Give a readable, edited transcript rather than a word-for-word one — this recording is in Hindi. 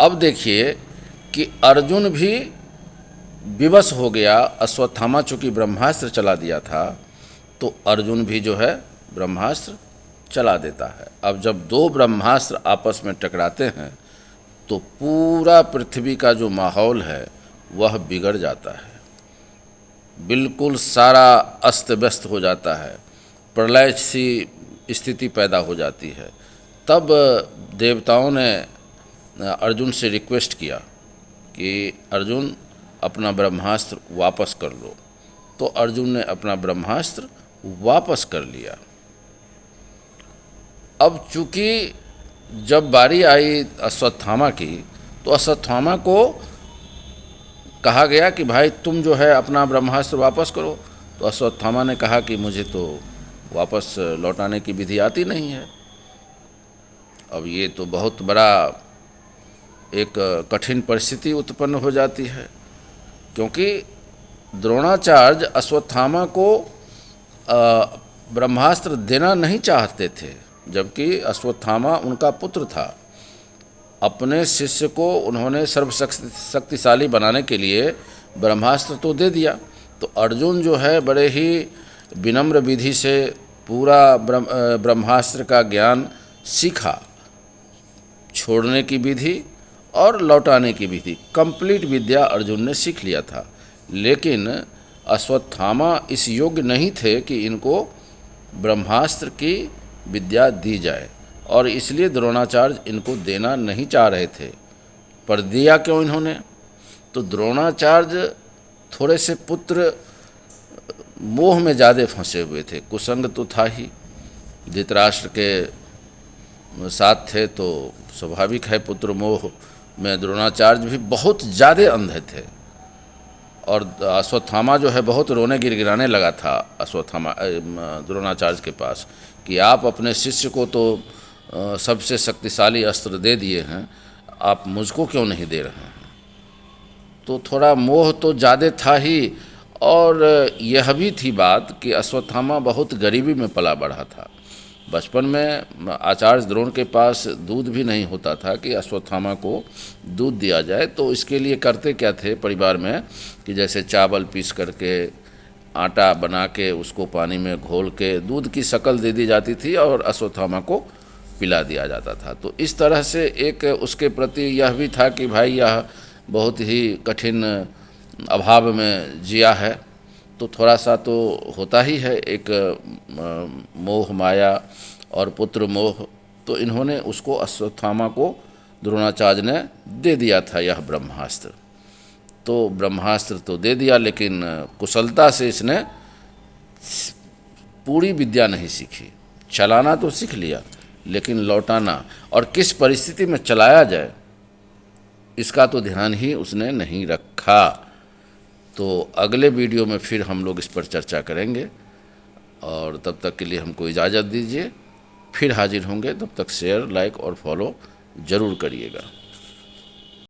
अब देखिए कि अर्जुन भी विवश हो गया। अश्वत्थामा चूँकि ब्रह्मास्त्र चला दिया था, तो अर्जुन भी जो है ब्रह्मास्त्र चला देता है। अब जब दो ब्रह्मास्त्र आपस में टकराते हैं तो पूरा पृथ्वी का जो माहौल है वह बिगड़ जाता है, बिल्कुल सारा अस्त व्यस्त हो जाता है, प्रलय सी स्थिति पैदा हो जाती है। तब देवताओं ने अर्जुन से रिक्वेस्ट किया कि अर्जुन अपना ब्रह्मास्त्र वापस कर लो। तो अर्जुन ने अपना ब्रह्मास्त्र वापस कर लिया। अब चूँकि जब बारी आई अश्वत्थामा की, तो अश्वत्थामा को कहा गया कि भाई तुम जो है अपना ब्रह्मास्त्र वापस करो। तो अश्वत्थामा ने कहा कि मुझे तो वापस लौटाने की विधि आती नहीं है। अब ये तो बहुत बड़ा एक कठिन परिस्थिति उत्पन्न हो जाती है, क्योंकि द्रोणाचार्य अश्वत्थामा को ब्रह्मास्त्र देना नहीं चाहते थे, जबकि अश्वत्थामा उनका पुत्र था। अपने शिष्य को उन्होंने सर्वशक्तिशाली बनाने के लिए ब्रह्मास्त्र तो दे दिया। तो अर्जुन जो है बड़े ही विनम्र विधि से पूरा ब्रह्मास्त्र का ज्ञान सीखा, छोड़ने की विधि और लौटाने की विधि, कंप्लीट विद्या अर्जुन ने सीख लिया था। लेकिन अश्वत्थामा इस योग्य नहीं थे कि इनको ब्रह्मास्त्र की विद्या दी जाए, और इसलिए द्रोणाचार्य इनको देना नहीं चाह रहे थे। पर दिया क्यों इन्होंने? तो द्रोणाचार्य थोड़े से पुत्र मोह में ज़्यादा फंसे हुए थे। कुसंग तो था ही, धृतराष्ट्र के साथ थे, तो स्वाभाविक है पुत्र मोह में द्रोणाचार्य भी बहुत ज़्यादा अंधे थे। और अश्वत्थामा जो है बहुत रोने गिड़गिड़ाने लगा था अश्वत्थामा द्रोणाचार्य के पास कि आप अपने शिष्य को तो सबसे शक्तिशाली अस्त्र दे दिए हैं, आप मुझको क्यों नहीं दे रहे हैं? तो थोड़ा मोह तो ज़्यादा था ही, और यह भी थी बात कि अश्वत्थामा बहुत गरीबी में पला बढ़ा था। बचपन में आचार्य द्रोण के पास दूध भी नहीं होता था कि अश्वत्थामा को दूध दिया जाए। तो इसके लिए करते क्या थे परिवार में कि जैसे चावल पीस करके आटा बना के उसको पानी में घोल के दूध की शक्ल दे दी जाती थी और अश्वत्थामा को पिला दिया जाता था। तो इस तरह से एक उसके प्रति यह भी था कि भाई यह बहुत ही कठिन अभाव में जिया है, तो थोड़ा सा तो होता ही है एक मोह माया और पुत्र मोह। तो इन्होंने उसको अश्वत्थामा को द्रोणाचार्य ने दे दिया था यह ब्रह्मास्त्र। तो ब्रह्मास्त्र तो दे दिया, लेकिन कुशलता से इसने पूरी विद्या नहीं सीखी। चलाना तो सीख लिया, लेकिन लौटाना और किस परिस्थिति में चलाया जाए इसका तो ध्यान ही उसने नहीं रखा। तो अगले वीडियो में फिर हम लोग इस पर चर्चा करेंगे, और तब तक के लिए हमको इजाज़त दीजिए। फिर हाजिर होंगे, तब तक शेयर, लाइक और फॉलो ज़रूर करिएगा।